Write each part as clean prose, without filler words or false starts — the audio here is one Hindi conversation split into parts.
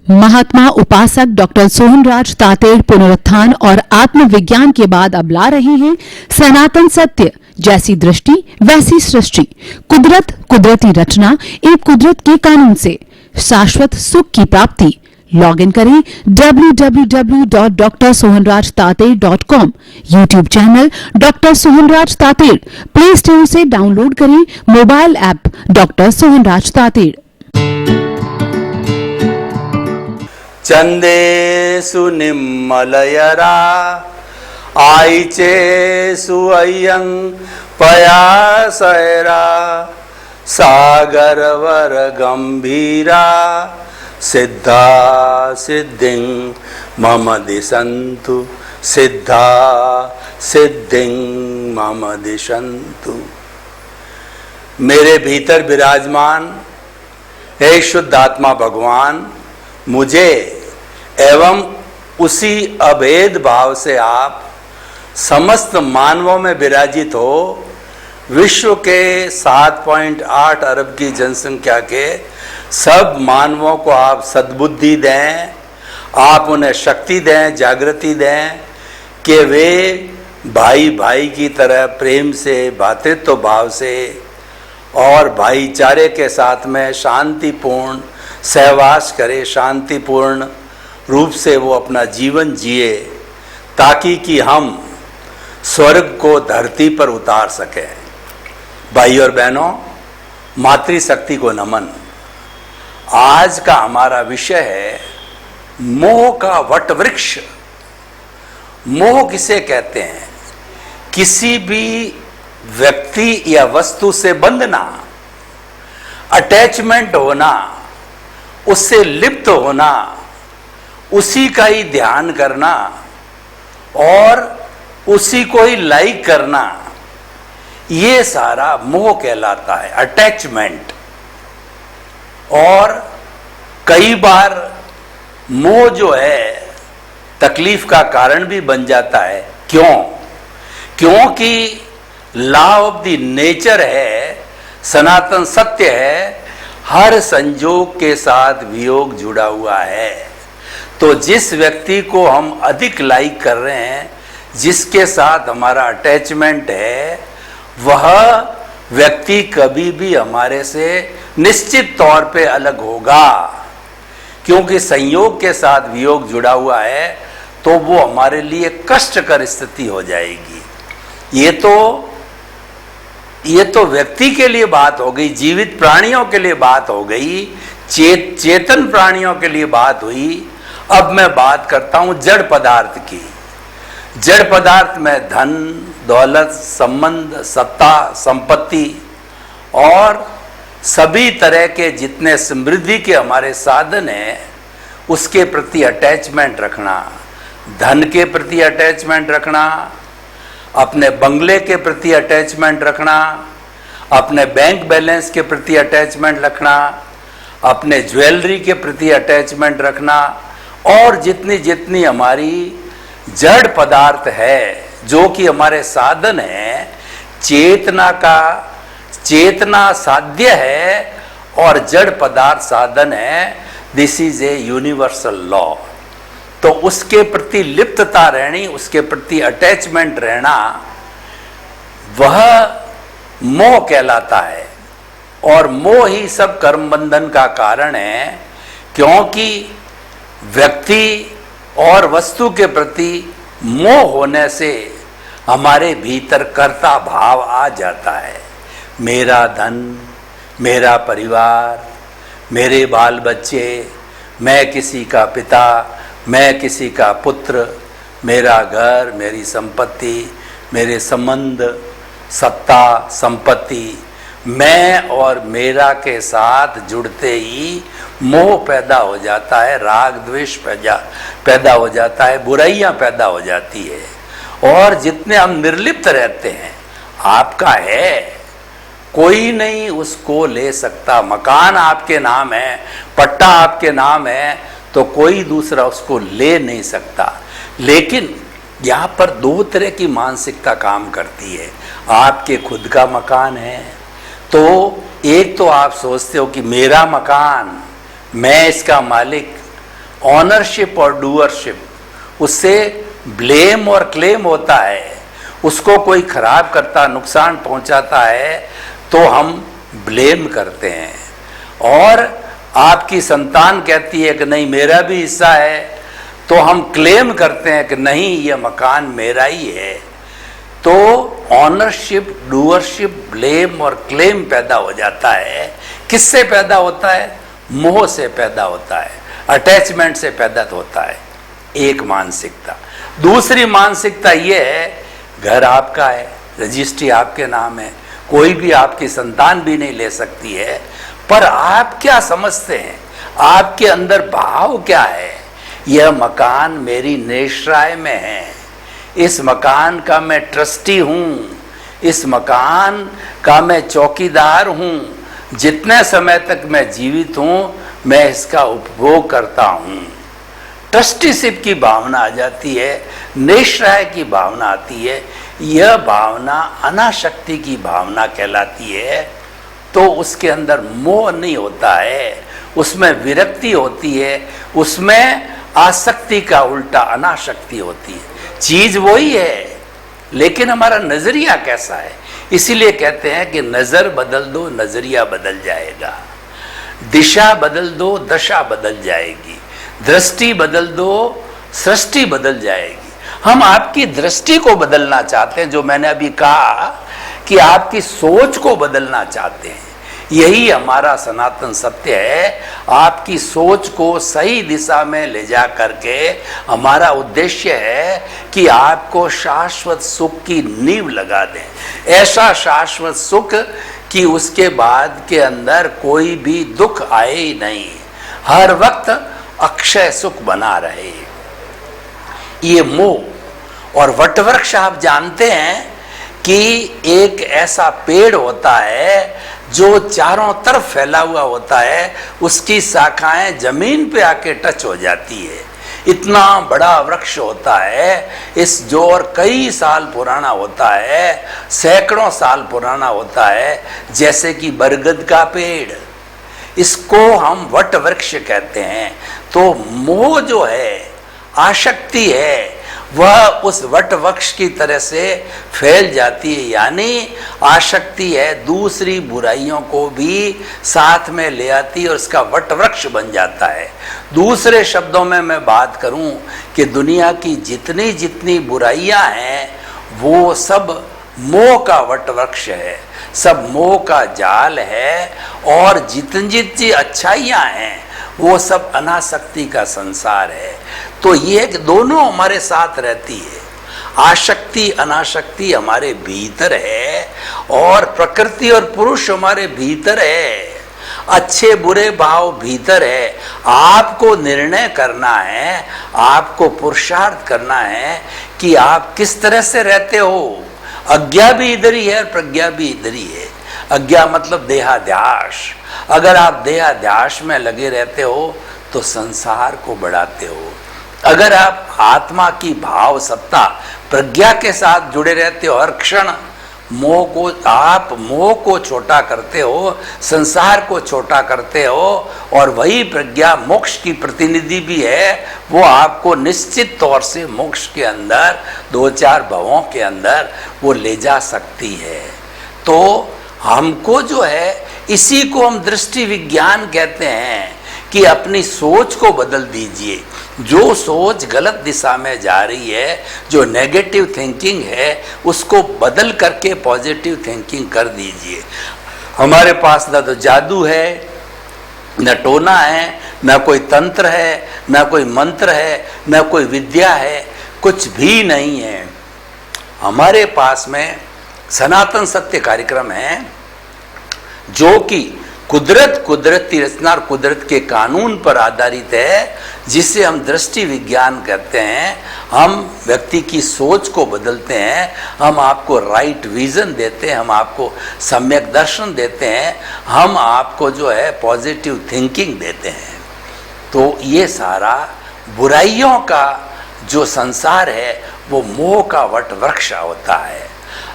महात्मा उपासक डॉक्टर सोहनराज तातेड़ पुनरुत्थान और आत्मविज्ञान के बाद अब ला रहे हैं सनातन सत्य, जैसी दृष्टि वैसी सृष्टि, कुदरत कुदरती रचना, एक कुदरत के कानून से शाश्वत सुख की प्राप्ति। लॉग इन करें www.drsohanrajtated.com, YouTube channel doctor Sohanraj Tated, Play Store से डाउनलोड करें mobile app doctor Sohanraj Tated. चंदेषु निम्मलयरा आईचेषु अय्यं पयासयरा सागरवर गंभीरा सिद्धा सिद्धिं मम दिशन्तु सिद्धा सिद्धिं मम दिशन्तु। मेरे भीतर विराजमान हे शुद्ध आत्मा भगवान मुझे एवं उसी अभेद भाव से आप समस्त मानवों में विराजित हो। विश्व के 7.8 अरब की जनसंख्या के सब मानवों को आप सद्बुद्धि दें, आप उन्हें शक्ति दें, जागृति दें कि वे भाई भाई की तरह प्रेम से, भातृत्व भाव से और भाईचारे के साथ में शांतिपूर्ण सहवास करे, शांतिपूर्ण रूप से वो अपना जीवन जिए, ताकि कि हम स्वर्ग को धरती पर उतार सकें। भाई और बहनों, मातृशक्ति को नमन। आज का हमारा विषय है मोह का वटवृक्ष। मोह किसे कहते हैं? किसी भी व्यक्ति या वस्तु से बंधना, अटैचमेंट होना, उससे लिप्त होना, उसी का ही ध्यान करना और उसी को ही लाइक करना, ये सारा मोह कहलाता है, अटैचमेंट। और कई बार मोह जो है तकलीफ का कारण भी बन जाता है। क्यों? क्योंकि लॉ ऑफ द नेचर है, सनातन सत्य है, हर संजोग के साथ वियोग जुड़ा हुआ है। तो जिस व्यक्ति को हम अधिक लाइक कर रहे हैं, जिसके साथ हमारा अटैचमेंट है, वह व्यक्ति कभी भी हमारे से निश्चित तौर पे अलग होगा। क्योंकि संयोग के साथ वियोग जुड़ा हुआ है तो वो हमारे लिए कष्टकर स्थिति हो जाएगी। ये तो व्यक्ति के लिए बात हो गई, जीवित प्राणियों के लिए बात हो गई, चेतन प्राणियों के लिए बात हुई। अब मैं बात करता हूं जड़ पदार्थ की। जड़ पदार्थ में धन, दौलत, संबंध, सत्ता, संपत्ति और सभी तरह के जितने समृद्धि के हमारे साधन हैं, उसके प्रति अटैचमेंट रखना, धन के प्रति अटैचमेंट रखना, अपने बंगले के प्रति अटैचमेंट रखना, अपने बैंक बैलेंस के प्रति अटैचमेंट रखना, अपने ज्वेलरी के प्रति अटैचमेंट रखना, और जितनी जितनी हमारी जड़ पदार्थ है जो कि हमारे साधन है, चेतना साध्य है और जड़ पदार्थ साधन है। This is a universal law. तो उसके प्रति लिप्तता रहनी, उसके प्रति अटैचमेंट रहना, वह मोह कहलाता है। और मोह ही सब कर्म बंधन का कारण है, क्योंकि व्यक्ति और वस्तु के प्रति मोह होने से हमारे भीतर कर्ता भाव आ जाता है। मेरा धन, मेरा परिवार, मेरे बाल बच्चे, मैं किसी का पिता, मैं किसी का पुत्र, मेरा घर, मेरी संपत्ति, मेरे संबंध, सत्ता, संपत्ति, मैं और मेरा के साथ जुड़ते ही मोह पैदा हो जाता है, राग द्वेष पैदा हो जाता है, बुराइयां पैदा हो जाती है। और जितने हम निर्लिप्त रहते हैं, आपका है, कोई नहीं उसको ले सकता। मकान आपके नाम है, पट्टा आपके नाम है, तो कोई दूसरा उसको ले नहीं सकता। लेकिन यहाँ पर दो तरह की मानसिकता काम करती है। आपके खुद का मकान है तो एक तो आप सोचते हो कि मेरा मकान, मैं इसका मालिक, ऑनरशिप और डूअरशिप, उससे ब्लेम और क्लेम होता है। उसको कोई खराब करता, नुकसान पहुंचाता है तो हम ब्लेम करते हैं, और आपकी संतान कहती है कि नहीं मेरा भी हिस्सा है, तो हम क्लेम करते हैं कि नहीं ये मकान मेरा ही है। तो ऑनरशिप, डूअरशिप, ब्लेम और क्लेम पैदा हो जाता है। किससे पैदा होता है? मोह से पैदा होता है, अटैचमेंट से पैदा होता है। एक मानसिकता। दूसरी मानसिकता ये है, घर आपका है, रजिस्ट्री आपके नाम है, कोई भी आपकी संतान भी नहीं ले सकती है, पर आप क्या समझते हैं, आपके अंदर भाव क्या है? यह मकान मेरी निश्राय में है, इस मकान का मैं ट्रस्टी हूं, इस मकान का मैं चौकीदार हूं, जितने समय तक मैं जीवित हूं मैं इसका उपभोग करता हूं। ट्रस्टीशिप की भावना आ जाती है, निश्राय की भावना आती है। यह भावना अनासक्ति की भावना कहलाती है। तो उसके अंदर मोह नहीं होता है, उसमें विरक्ति होती है, उसमें आसक्ति का उल्टा अनासक्ति होती है। चीज वही है, लेकिन हमारा नजरिया कैसा है। इसीलिए कहते हैं कि नजर बदल दो, नजरिया बदल जाएगा। दिशा बदल दो, दशा बदल जाएगी। दृष्टि बदल दो, सृष्टि बदल जाएगी। हम आपकी दृष्टि को बदलना चाहते हैं, जो मैंने अभी कहा कि आपकी सोच को बदलना चाहते हैं। यही हमारा सनातन सत्य है। आपकी सोच को सही दिशा में ले जा करके हमारा उद्देश्य है कि आपको शाश्वत सुख की नींव लगा दें। ऐसा शाश्वत सुख कि उसके बाद के अंदर कोई भी दुख आए ही नहीं, हर वक्त अक्षय सुख बना रहे। ये मोह। और वटवृक्ष आप जानते हैं कि एक ऐसा पेड़ होता है जो चारों तरफ फैला हुआ होता है, उसकी शाखाएं जमीन पे आके टच हो जाती है। इतना बड़ा वृक्ष होता है, इस जो और कई साल पुराना होता है, सैकड़ों साल पुराना होता है, जैसे कि बरगद का पेड़। इसको हम वट वृक्ष कहते हैं। तो मोह जो है, आसक्ति है, वह उस वट वृक्ष की तरह से फैल जाती है। यानी आसक्ति है, दूसरी बुराइयों को भी साथ में ले आती है और उसका वट वृक्ष बन जाता है। दूसरे शब्दों में मैं बात करूं कि दुनिया की जितनी जितनी बुराइयां हैं वो सब मोह का वट वृक्ष है, सब मोह का जाल है। और जितनी जितनी अच्छाइयां हैं वो सब अनासक्ति का संसार है। तो ये दोनों हमारे साथ रहती है। आसक्ति अनासक्ति हमारे भीतर है और प्रकृति और पुरुष हमारे भीतर है। अच्छे बुरे भाव भीतर है। आपको निर्णय करना है, आपको पुरुषार्थ करना है कि आप किस तरह से रहते हो। अज्ञा भी इधर ही है और प्रज्ञा भी इधर ही है। अज्ञा मतलब देहाध्यास। अगर आप देहाध्यास में लगे रहते हो तो संसार को बढ़ाते हो। अगर आप आत्मा की भाव सत्ता प्रज्ञा के साथ जुड़े रहते हो, हर क्षण मोह को छोटा करते हो, संसार को छोटा करते हो, और वही प्रज्ञा मोक्ष की प्रतिनिधि भी है। वो आपको निश्चित तौर से मोक्ष के अंदर, 2-4 भवों के अंदर वो ले जा सकती है। तो हमको जो है, इसी को हम दृष्टि विज्ञान कहते हैं कि अपनी सोच को बदल दीजिए। जो सोच गलत दिशा में जा रही है, जो नेगेटिव थिंकिंग है, उसको बदल करके पॉजिटिव थिंकिंग कर दीजिए। हमारे पास न तो जादू है, न टोना है, न कोई तंत्र है, न कोई मंत्र है, न कोई विद्या है, कुछ भी नहीं है। हमारे पास में सनातन सत्य कार्यक्रम है, जो कि कुदरती रचना और कुदरत के कानून पर आधारित है, जिसे हम दृष्टि विज्ञान कहते हैं। हम व्यक्ति की सोच को बदलते हैं, हम आपको राइट विजन देते हैं, हम आपको सम्यक दर्शन देते हैं, हम आपको जो है पॉजिटिव थिंकिंग देते हैं। तो ये सारा बुराइयों का जो संसार है वो मोह का वट वृक्ष होता है।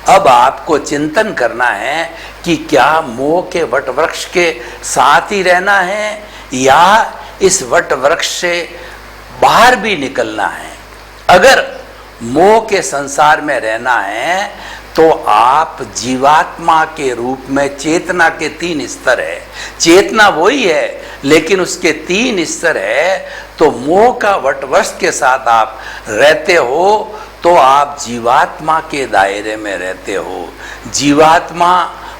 अब आपको चिंतन करना है कि क्या मोह के वट वृक्ष के साथ ही रहना है, या इस वट वृक्ष से बाहर भी निकलना है। अगर मोह के संसार में रहना है तो आप जीवात्मा के रूप में, चेतना के 3 स्तर है, चेतना वही है लेकिन उसके 3 स्तर है। तो मोह का वटवश के साथ आप रहते हो तो आप जीवात्मा के दायरे में रहते हो। जीवात्मा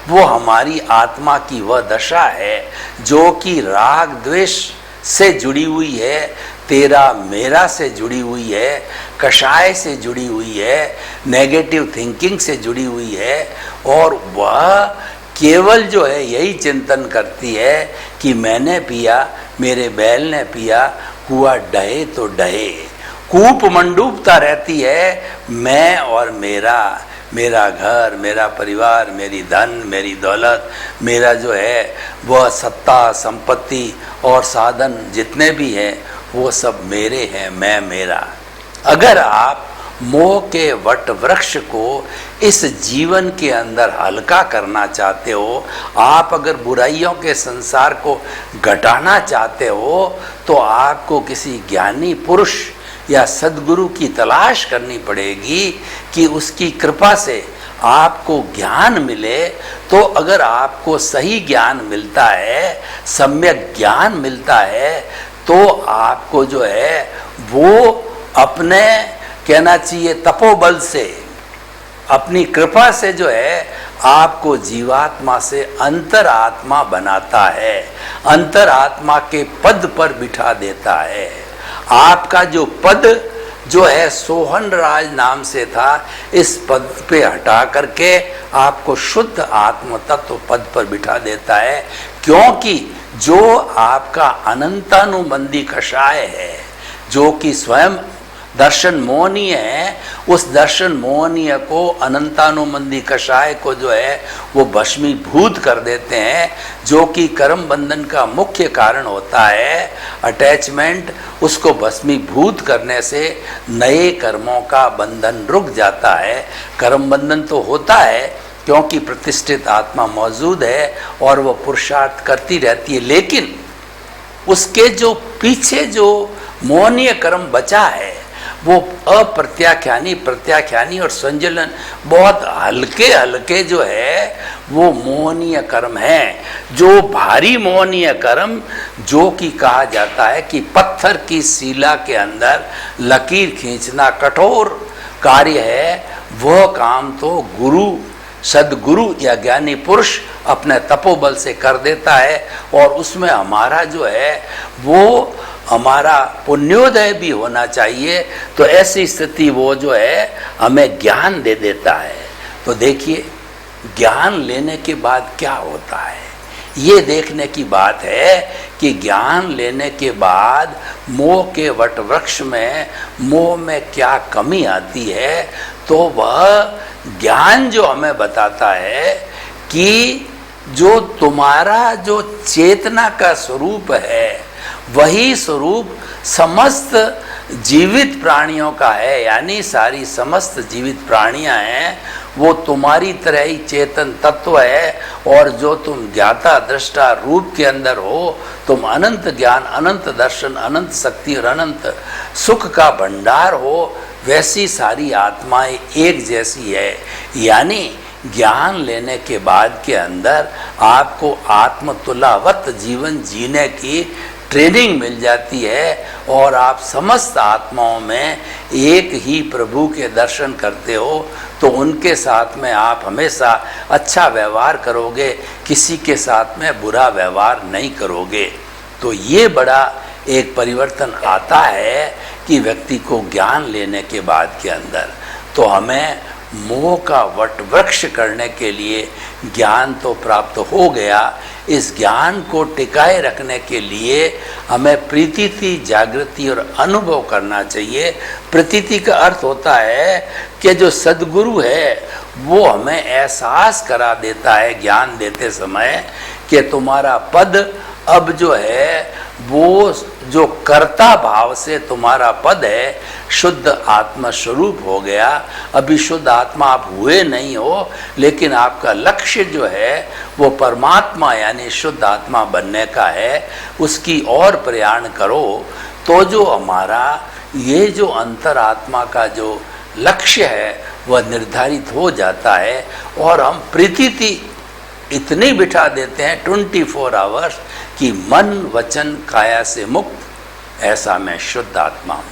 वो हमारी आत्मा की वह दशा है जो कि राग द्वेष से जुड़ी हुई है, तेरा मेरा से जुड़ी हुई है, कषाय से जुड़ी हुई है, नेगेटिव थिंकिंग से जुड़ी हुई है। और वह केवल जो है यही चिंतन करती है कि मैंने पिया, मेरे बैल ने पिया, कुआ डहे तो डहे। कूप मंडूबता रहती है मैं और मेरा, मेरा घर, मेरा परिवार, मेरी धन, मेरी दौलत, मेरा जो है वह सत्ता संपत्ति और साधन जितने भी हैं वो सब मेरे हैं, मैं मेरा। अगर आप मोह के वट वृक्ष को इस जीवन के अंदर हल्का करना चाहते हो, आप अगर बुराइयों के संसार को घटाना चाहते हो तो आपको किसी ज्ञानी पुरुष या सद्गुरु की तलाश करनी पड़ेगी कि उसकी कृपा से आपको ज्ञान मिले। तो अगर आपको सही ज्ञान मिलता है, सम्यक ज्ञान मिलता है, तो आपको जो है वो अपने, कहना चाहिए तपोबल से, अपनी कृपा से जो है आपको जीवात्मा से अंतरात्मा बनाता है, अंतरात्मा के पद पर बिठा देता है। आपका जो पद जो है सोहन राज नाम से था, इस पद पे हटा करके आपको शुद्ध आत्म तत्व पद पर बिठा देता है। क्योंकि जो आपका अनंतानुबंधी कषाय है, जो कि स्वयं दर्शन मोहनीय है, उस दर्शन मोहनीय को, अनंतानुबंधी कषाय को जो है वो भस्मीभूत कर देते हैं, जो कि कर्म बंधन का मुख्य कारण होता है। अटैचमेंट, उसको भस्मीभूत करने से नए कर्मों का बंधन रुक जाता है। कर्म बंधन तो होता है क्योंकि प्रतिष्ठित आत्मा मौजूद है और वो पुरुषार्थ करती रहती है, लेकिन उसके जो पीछे जो मोहनीय कर्म बचा है वो अप्रत्याख्यानी, प्रत्याख्यानी और संजलन बहुत हल्के हल्के जो है वो मोहनीय कर्म है। जो भारी मोहनीय कर्म, जो कि कहा जाता है कि पत्थर की शिला के अंदर लकीर खींचना कठोर कार्य है, वह काम तो गुरु, सदगुरु या ज्ञानी पुरुष अपने तपोबल से कर देता है। और उसमें हमारा जो है वो हमारा पुण्योदय भी होना चाहिए। तो ऐसी स्थिति वो जो है हमें ज्ञान दे देता है। तो देखिए, ज्ञान लेने के बाद क्या होता है, ये देखने की बात है कि ज्ञान लेने के बाद मोह के वटवृक्ष में, मोह में क्या कमी आती है। तो वह ज्ञान जो हमें बताता है कि जो तुम्हारा जो चेतना का स्वरूप है वही स्वरूप समस्त जीवित प्राणियों का है। यानी सारी समस्त जीवित प्राणियां हैं वो तुम्हारी तरह ही चेतन तत्व है। और जो तुम ज्ञाता दृष्टा रूप के अंदर हो, तुम अनंत ज्ञान, अनंत दर्शन, अनंत शक्ति और अनंत सुख का भंडार हो। वैसी सारी आत्माएं एक जैसी है। यानी ज्ञान लेने के बाद के अंदर आपको आत्मतुलावत जीवन जीने की ट्रेनिंग मिल जाती है और आप समस्त आत्माओं में एक ही प्रभु के दर्शन करते हो। तो उनके साथ में आप हमेशा अच्छा व्यवहार करोगे, किसी के साथ में बुरा व्यवहार नहीं करोगे। तो ये बड़ा एक परिवर्तन आता है कि व्यक्ति को ज्ञान लेने के बाद के अंदर। तो हमें मोह का वटवृक्ष करने के लिए ज्ञान तो प्राप्त हो गया, इस ज्ञान को टिकाए रखने के लिए हमें प्रतीति, जागृति और अनुभव करना चाहिए। प्रतीति का अर्थ होता है कि जो सद्गुरु है वो हमें एहसास करा देता है ज्ञान देते समय कि तुम्हारा पद अब जो है वो जो कर्ता भाव से तुम्हारा पद है शुद्ध आत्मा स्वरूप हो गया। अभी शुद्ध आत्मा आप हुए नहीं हो, लेकिन आपका लक्ष्य जो है वो परमात्मा यानी शुद्ध आत्मा बनने का है। उसकी ओर प्रयाण करो। तो जो हमारा ये जो अंतरात्मा का जो लक्ष्य है वह निर्धारित हो जाता है और हम प्रीति इतनी बिठा देते हैं 24 आवर्स कि मन वचन काया से मुक्त, ऐसा मैं शुद्ध आत्मा हूँ।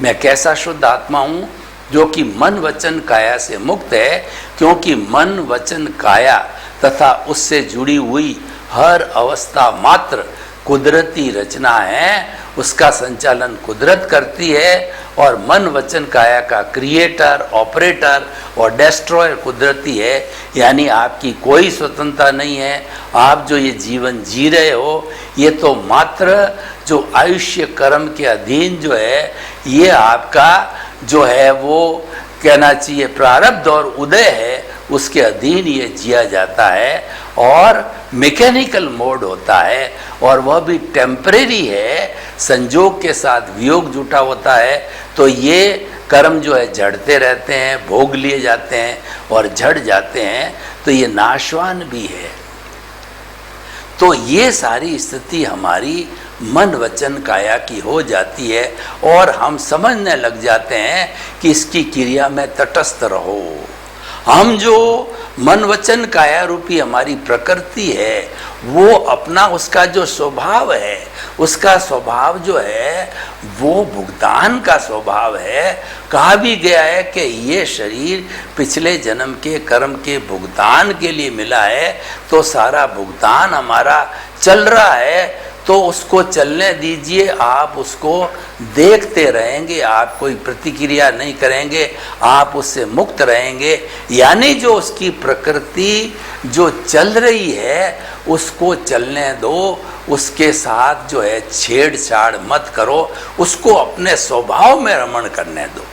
मैं कैसा शुद्ध आत्मा हूँ? जो कि मन वचन काया से मुक्त है, क्योंकि मन वचन काया तथा उससे जुड़ी हुई हर अवस्था मात्र कुदरती रचना है, उसका संचालन कुदरत करती है और मन वचन काया का क्रिएटर, ऑपरेटर और डिस्ट्रॉयर कुदरती है। यानी आपकी कोई स्वतंत्रता नहीं है। आप जो ये जीवन जी रहे हो ये तो मात्र जो आयुष्य कर्म के अधीन जो है, ये आपका जो है वो कहना चाहिए प्रारब्ध और उदय है, उसके अधीन ये जिया जाता है और मैकेनिकल मोड होता है और वह भी टेम्परेरी है। संजोग के साथ वियोग जुटा होता है तो ये कर्म जो है झड़ते रहते हैं, भोग लिए जाते हैं और झड़ जाते हैं, तो ये नाशवान भी है। तो ये सारी स्थिति हमारी मन वचन काया की हो जाती है और हम समझने लग जाते हैं कि इसकी क्रिया में तटस्थ रहो। हम जो मन वचन काया रूपी हमारी प्रकृति है वो अपना उसका जो स्वभाव है, उसका स्वभाव जो है वो भुगतान का स्वभाव है। कहा भी गया है कि ये शरीर पिछले जन्म के कर्म के भुगतान के लिए मिला है, तो सारा भुगतान हमारा चल रहा है तो उसको चलने दीजिए। आप उसको देखते रहेंगे, आप कोई प्रतिक्रिया नहीं करेंगे, आप उससे मुक्त रहेंगे। यानी जो उसकी प्रकृति जो चल रही है उसको चलने दो, उसके साथ जो है छेड़छाड़ मत करो, उसको अपने स्वभाव में रमण करने दो।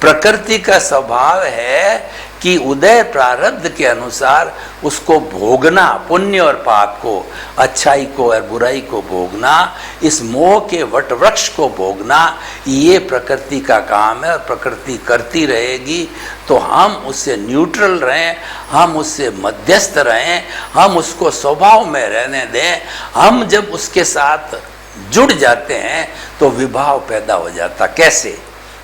प्रकृति का स्वभाव है कि उदय प्रारब्ध के अनुसार उसको भोगना, पुण्य और पाप को, अच्छाई को और बुराई को भोगना, इस मोह के वट वृक्ष को भोगना, ये प्रकृति का काम है और प्रकृति करती रहेगी। तो हम उससे न्यूट्रल रहें, हम उससे मध्यस्थ रहें, हम उसको स्वभाव में रहने दें। हम जब उसके साथ जुड़ जाते हैं तो विभाव पैदा हो जाता। कैसे?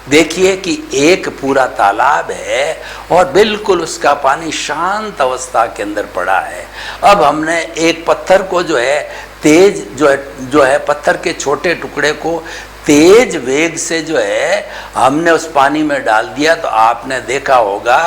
देखिए कि एक पूरा तालाब है और बिल्कुल उसका पानी शांत अवस्था के अंदर पड़ा है। अब हमने एक पत्थर को जो है तेज जो है पत्थर के छोटे टुकड़े को तेज वेग से जो है हमने उस पानी में डाल दिया, तो आपने देखा होगा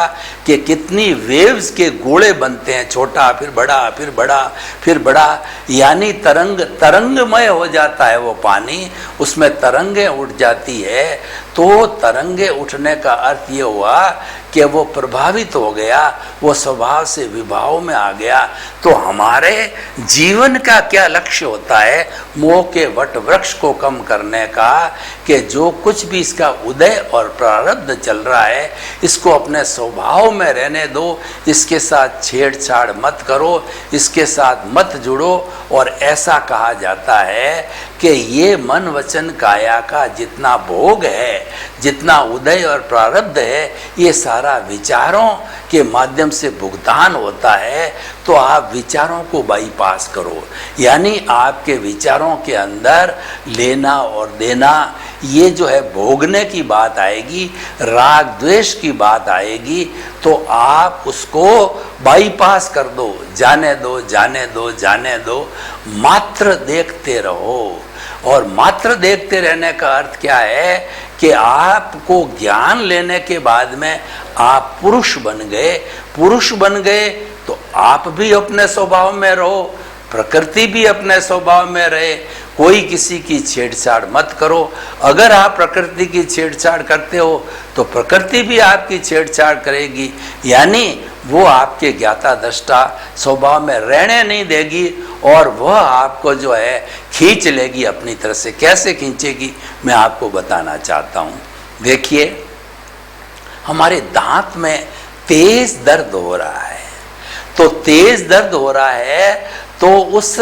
कि कितनी वेव्स के गोले बनते हैं, छोटा फिर बड़ा फिर बड़ा फिर बड़ा, यानी तरंगमय हो जाता है वो पानी, उसमें तरंगें उठ जाती है। तो तरंगे उठने का अर्थ ये हुआ कि वो प्रभावित हो गया, वो स्वभाव से विभाव में आ गया। तो हमारे जीवन का क्या लक्ष्य होता है? मोह के वट वृक्ष को कम करने का, कि जो कुछ भी इसका उदय और प्रारब्ध चल रहा है इसको अपने स्वभाव में रहने दो, इसके साथ छेड़छाड़ मत करो, इसके साथ मत जुड़ो। और ऐसा कहा जाता है कि ये मन वचन काया का जितना भोग है, जितना उदय और प्रारब्ध है, ये सारा विचारों के माध्यम से भुगतान होता है। तो आप विचारों को बाईपास करो, यानी आपके विचारों के अंदर लेना और देना, ये जो है भोगने की बात आएगी, राग द्वेष की बात आएगी, तो आप उसको बाईपास कर दो, जाने दो जाने दो जाने दो, मात्र देखते रहो। और मात्र देखते रहने का अर्थ क्या है कि आपको ज्ञान लेने के बाद में आप पुरुष बन गए। पुरुष बन गए तो आप भी अपने स्वभाव में रहो, प्रकृति भी अपने स्वभाव में रहे, कोई किसी की छेड़छाड़ मत करो। अगर आप प्रकृति की छेड़छाड़ करते हो तो प्रकृति भी आपकी छेड़छाड़ करेगी, यानी वो आपके ज्ञाता दृष्टा स्वभाव में रहने नहीं देगी और वह आपको जो है खींच लेगी अपनी तरफ से। कैसे खींचेगी मैं आपको बताना चाहता हूँ। देखिए, हमारे दांत में तेज दर्द हो रहा है, तो तेज दर्द हो रहा है तो उस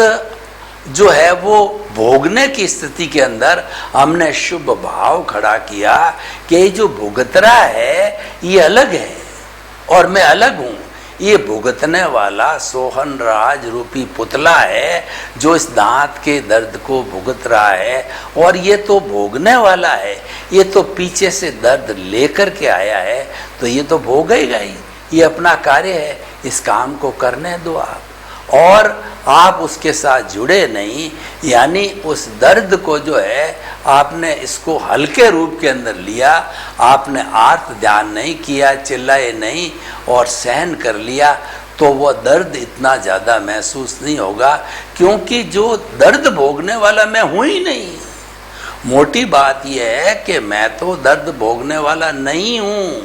जो है वो भोगने की स्थिति के अंदर हमने शुभ भाव खड़ा किया कि जो भुगत रहा है ये अलग है और मैं अलग हूँ, ये भुगतने वाला सोहन राज रूपी पुतला है जो इस दांत के दर्द को भुगत रहा है, और ये तो भोगने वाला है, ये तो पीछे से दर्द लेकर के आया है, तो ये तो भोगेगा ही, ये अपना कार्य है, इस काम को करने दो आप। और आप उसके साथ जुड़े नहीं, यानी उस दर्द को जो है आपने इसको हल्के रूप के अंदर लिया, आपने आर्त ध्यान नहीं किया, चिल्लाए नहीं और सहन कर लिया, तो वह दर्द इतना ज़्यादा महसूस नहीं होगा, क्योंकि जो दर्द भोगने वाला मैं हूँ ही नहीं। मोटी बात यह है कि मैं तो दर्द भोगने वाला नहीं हूँ,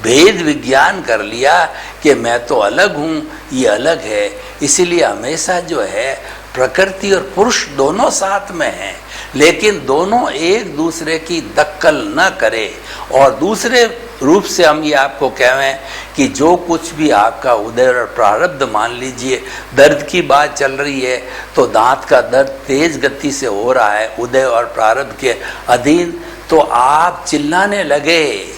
भेद विज्ञान कर लिया कि मैं तो अलग हूँ, ये अलग है। इसीलिए हमेशा जो है प्रकृति और पुरुष दोनों साथ में हैं, लेकिन दोनों एक दूसरे की दखल न करे। और दूसरे रूप से हम ये आपको कहें कि जो कुछ भी आपका उदय और प्रारब्ध, मान लीजिए दर्द की बात चल रही है तो दांत का दर्द तेज गति से हो रहा है उदय और प्रारब्ध के अधीन, तो आप चिल्लाने लगे,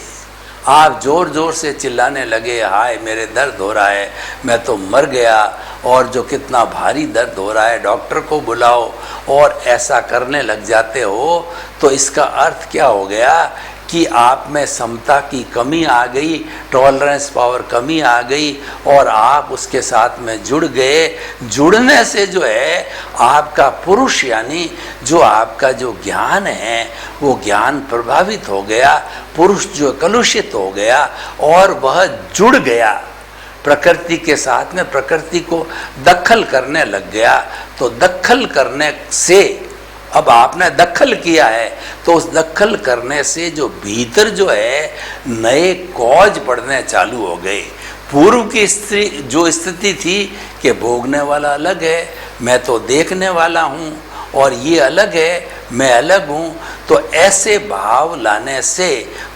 आप जोर जोर से चिल्लाने लगे, हाय मेरे दर्द हो रहा है, मैं तो मर गया, और जो कितना भारी दर्द हो रहा है, डॉक्टर को बुलाओ, और ऐसा करने लग जाते हो, तो इसका अर्थ क्या हो गया कि आप में समता की कमी आ गई, टॉलरेंस पावर कमी आ गई, और आप उसके साथ में जुड़ गए। जुड़ने से जो है आपका पुरुष यानी जो आपका जो ज्ञान है वो ज्ञान प्रभावित हो गया, पुरुष जो कलुषित हो गया और वह जुड़ गया प्रकृति के साथ में, प्रकृति को दखल करने लग गया। तो दखल करने से अब आपने दखल किया है, तो उस दखल करने से जो भीतर जो है नए कॉज बढ़ने चालू हो गए। पूर्व की स्थिति थी कि भोगने वाला अलग है, मैं तो देखने वाला हूँ, और ये अलग है, मैं अलग हूँ, तो ऐसे भाव लाने से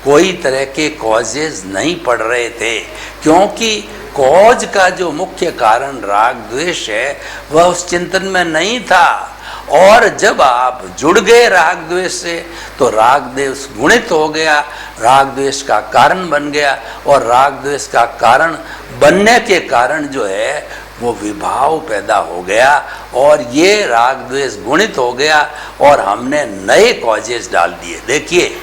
कोई तरह के कॉजेज नहीं पड़ रहे थे, क्योंकि कॉज का जो मुख्य कारण राग द्वेष है वह उस चिंतन में नहीं था। और जब आप जुड़ गए राग द्वेष से, तो राग द्वेष गुणित हो गया, राग द्वेष का कारण बन गया, और राग द्वेष का कारण बनने के कारण जो है वो विभाव पैदा हो गया, और ये राग द्वेष गुणित हो गया, और हमने नए कॉजेज डाल दिए। देखिए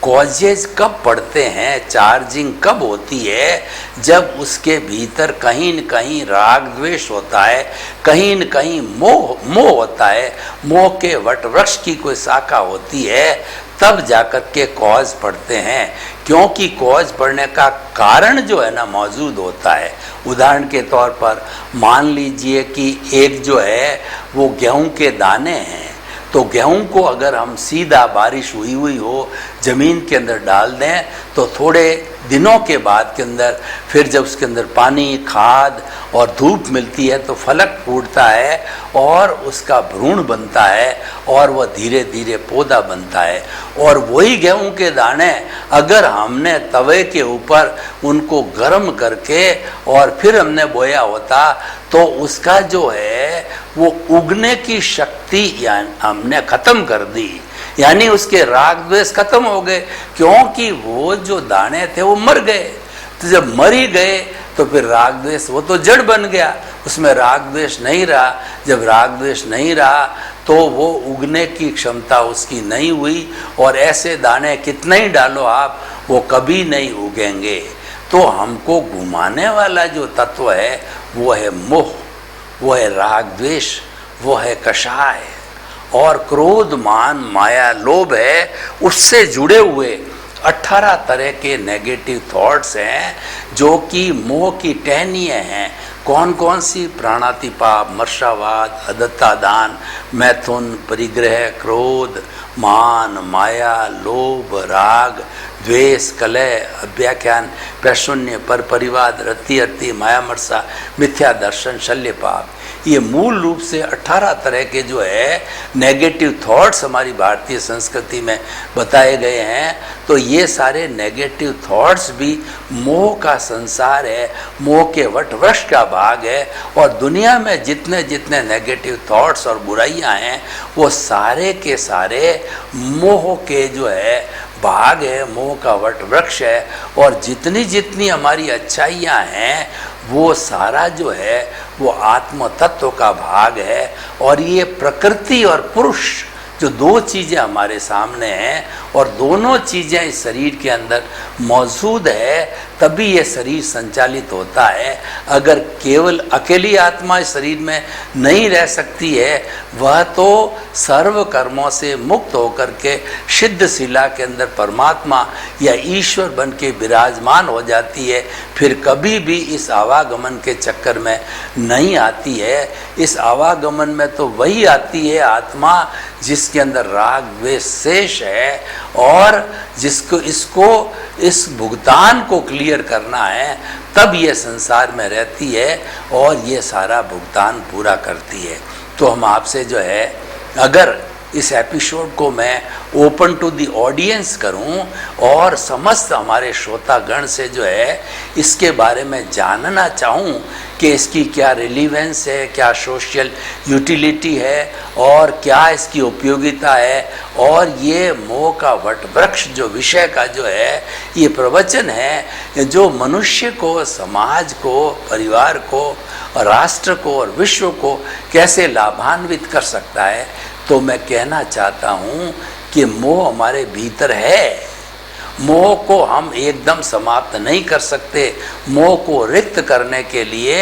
कॉजेज कब पड़ते हैं, चार्जिंग कब होती है, जब उसके भीतर कहीं न कहीं राग द्वेष होता है, कहीं न कहीं मोह होता है, मोह के वटवृक्ष की कोई शाखा होती है, तब जाकर के कॉज पड़ते हैं। क्योंकि कॉज पड़ने का कारण जो है ना मौजूद होता है। उदाहरण के तौर पर मान लीजिए कि एक जो है वो गेहूं के दाने हैं, तो गेहूं को अगर हम सीधा बारिश हुई हो ज़मीन के अंदर डाल दें, तो थोड़े दिनों के बाद के अंदर फिर जब उसके अंदर पानी, खाद और धूप मिलती है तो फलक फूटता है और उसका भ्रूण बनता है, और वह धीरे धीरे पौधा बनता है। और वही गेहूं के दाने अगर हमने तवे के ऊपर उनको गर्म करके और फिर हमने बोया होता, तो उसका जो है वो उगने की शक्ति हमने खत्म कर दी, यानी उसके राग द्वेष खत्म हो गए, क्योंकि वो जो दाने थे वो मर गए। तो जब मर ही गए तो फिर राग द्वेष, वो तो जड़ बन गया, उसमें राग द्वेष नहीं रहा। जब राग द्वेष नहीं रहा तो वो उगने की क्षमता उसकी नहीं हुई, और ऐसे दाने कितने ही डालो आप, वो कभी नहीं उगेंगे। तो हमको घुमाने वाला जो तत्व है वो है मोह, वो है राग द्वेष, वो है कषाय, और क्रोध, मान, माया, लोभ है। उससे जुड़े हुए 18 तरह के नेगेटिव थॉट्स हैं जो कि मोह की टहनियाँ हैं। कौन कौन सी? प्राणातिपात, मर्शावाद, अदत्तादान, मैथुन, परिग्रह, क्रोध, मान, माया, लोभ, राग, द्वेष, कलह, अव्याख्यान, प्रशून्य, पर परिवाद, रति अर्ति, माया मर्सा, मिथ्या दर्शन, शल्य पाप। ये मूल रूप से 18 तरह के जो है नेगेटिव थॉट्स हमारी भारतीय संस्कृति में बताए गए हैं। तो ये सारे नेगेटिव थॉट्स भी मोह का संसार है, मोह के वट वृक्ष का भाग है, और दुनिया में जितने जितने नेगेटिव थॉट्स और बुराइयां हैं वो सारे के सारे मोह के जो है भाग है, मोह का वट वृक्ष है। और जितनी जितनी हमारी अच्छाइयाँ हैं वो सारा जो है वो आत्म तत्व का भाग है। और ये प्रकृति और पुरुष जो दो चीज़ें हमारे सामने हैं और दोनों चीज़ें इस शरीर के अंदर मौजूद है, तभी ये शरीर संचालित होता है। अगर केवल अकेली आत्मा इस शरीर में नहीं रह सकती है, वह तो सर्व कर्मों से मुक्त होकर के सिद्ध शिला के अंदर परमात्मा या ईश्वर बन के विराजमान हो जाती है, फिर कभी भी इस आवागमन के चक्कर में नहीं आती है। इस आवागमन में तो वही आती है आत्मा जिसके अंदर राग द्वेष शेष है और जिसको इस भुगतान को क्लियर करना है, तब ये संसार में रहती है और ये सारा भुगतान पूरा करती है। तो हम आपसे जो है, अगर इस एपिसोड को मैं ओपन टू द ऑडियंस करूं और समस्त हमारे श्रोतागण से जो है इसके बारे में जानना चाहूं कि इसकी क्या रिलीवेंस है, क्या सोशल यूटिलिटी है और क्या इसकी उपयोगिता है, और ये मोह का वट वृक्ष जो विषय का जो है ये प्रवचन है जो मनुष्य को, समाज को, परिवार को, राष्ट्र को और विश्व को कैसे लाभान्वित कर सकता है, तो मैं कहना चाहता हूँ कि मोह हमारे भीतर है। मोह को हम एकदम समाप्त नहीं कर सकते। मोह को रिक्त करने के लिए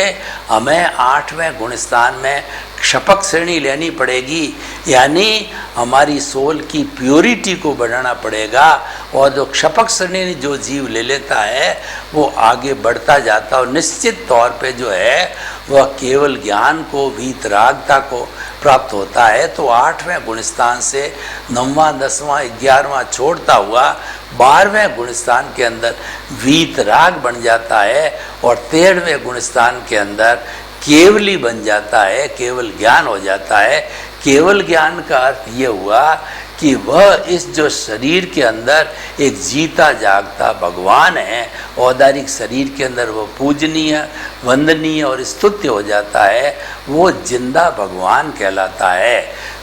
हमें 8वें गुणस्थान में क्षपक श्रेणी लेनी पड़ेगी, यानी हमारी सोल की प्योरिटी को बढ़ाना पड़ेगा। और जो क्षपक श्रेणी जो जीव ले लेता है वो आगे बढ़ता जाता है और निश्चित तौर पे जो है वह केवल ज्ञान को, वीतरागता को प्राप्त होता है। तो 8वें गुणस्थान से 9वां, 10वां, 11वां छोड़ता हुआ 12वें गुणस्थान के अंदर वीतराग बन जाता है और 13वें गुणस्थान के अंदर केवली बन जाता है, केवल ज्ञान हो जाता है। केवल ज्ञान का अर्थ ये हुआ कि वह इस जो शरीर के अंदर एक जीता जागता भगवान है, औदारिक शरीर के अंदर वो पूजनीय, वंदनीय और स्तुत्य हो जाता है, वो जिंदा भगवान कहलाता है।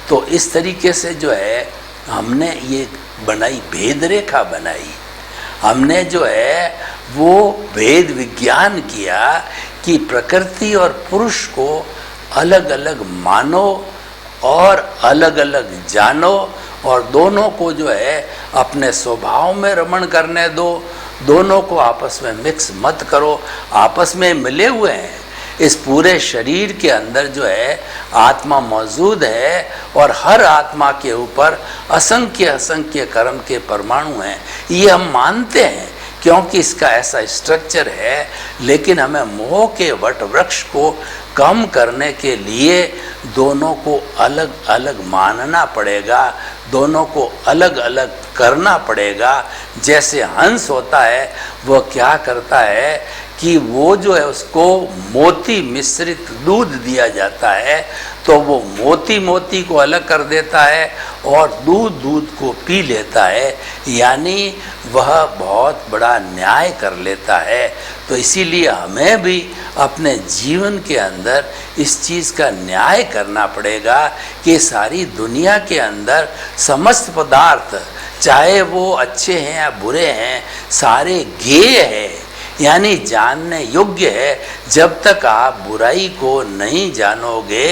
तो इस तरीके से जो है हमने ये बनाई, भेद रेखा बनाई, हमने जो है वो भेद विज्ञान किया कि प्रकृति और पुरुष को अलग अलग मानो और अलग अलग जानो और दोनों को जो है अपने स्वभाव में रमण करने दो, दोनों को आपस में मिक्स मत करो। आपस में मिले हुए हैं, इस पूरे शरीर के अंदर जो है आत्मा मौजूद है और हर आत्मा के ऊपर असंख्य असंख्य कर्म के परमाणु हैं, ये हम मानते हैं क्योंकि इसका ऐसा स्ट्रक्चर है। लेकिन हमें मोह के वट वृक्ष को कम करने के लिए दोनों को अलग अलग मानना पड़ेगा, दोनों को अलग अलग करना पड़ेगा। जैसे हंस होता है वह क्या करता है कि वो जो है उसको मोती मिश्रित दूध दिया जाता है तो वो मोती मोती को अलग कर देता है और दूध दूध को पी लेता है, यानी वह बहुत बड़ा न्याय कर लेता है। तो इसीलिए हमें भी अपने जीवन के अंदर इस चीज़ का न्याय करना पड़ेगा कि सारी दुनिया के अंदर समस्त पदार्थ, चाहे वो अच्छे हैं या बुरे हैं, सारे गेय है, यानी जानने योग्य है। जब तक आप बुराई को नहीं जानोगे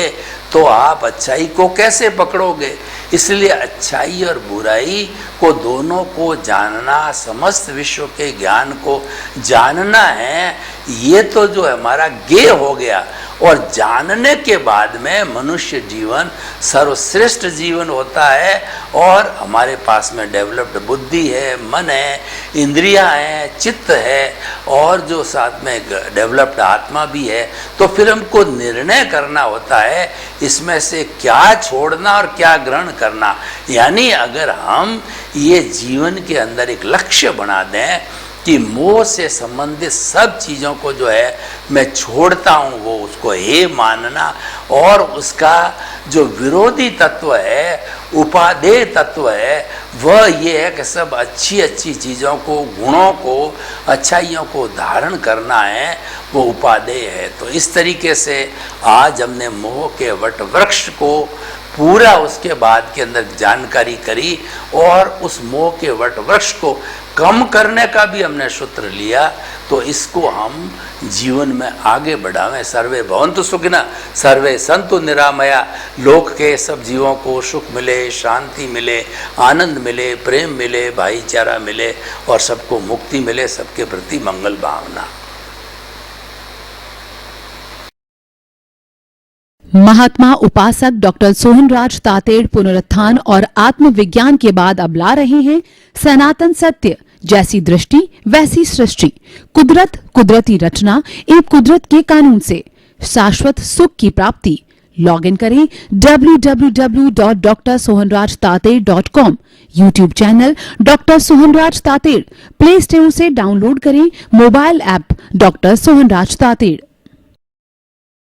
तो आप अच्छाई को कैसे पकड़ोगे? इसलिए अच्छाई और बुराई को दोनों को जानना, समस्त विश्व के ज्ञान को जानना है, ये तो जो हमारा ज्ञेय हो गया। और जानने के बाद में मनुष्य जीवन सर्वश्रेष्ठ जीवन होता है और हमारे पास में डेवलप्ड बुद्धि है, मन है, इंद्रियां हैं, चित्त है और जो साथ में डेवलप्ड आत्मा भी है। तो फिर हमको निर्णय करना होता है इसमें से क्या छोड़ना और क्या ग्रहण करना। यानी अगर हम ये जीवन के अंदर एक लक्ष्य बना दें कि मोह से संबंधित सब चीज़ों को जो है मैं छोड़ता हूँ, वो उसको हे मानना और उसका जो विरोधी तत्व है उपादेय तत्व है वह ये है कि सब अच्छी अच्छी चीज़ों को, गुणों को, अच्छाइयों को धारण करना है, वो उपादेय है। तो इस तरीके से आज हमने मोह के वट वृक्ष को पूरा उसके बाद के अंदर जानकारी करी और उस मोह के वट वृक्ष को कम करने का भी हमने सूत्र लिया। तो इसको हम जीवन में आगे बढ़ावें। सर्वे भवन्तु सुखिनः, सर्वे सन्तु निरामया। लोक के सब जीवों को सुख मिले, शांति मिले, आनंद मिले, प्रेम मिले, भाईचारा मिले और सबको मुक्ति मिले, सबके प्रति मंगल भावना। महात्मा उपासक डॉक्टर सोहनराज तातेड़ पुनरुत्थान और आत्मविज्ञान के बाद अब ला रहे हैं सनातन सत्य, जैसी दृष्टि वैसी सृष्टि, कुदरत, कुदरती रचना एवं कुदरत के कानून से शाश्वत सुख की प्राप्ति। लॉग इन करें www.drsohanrajtater.com। YouTube channel doctor Sohanraj Tated, Play Store से डाउनलोड करें mobile app doctor Sohanraj Tated.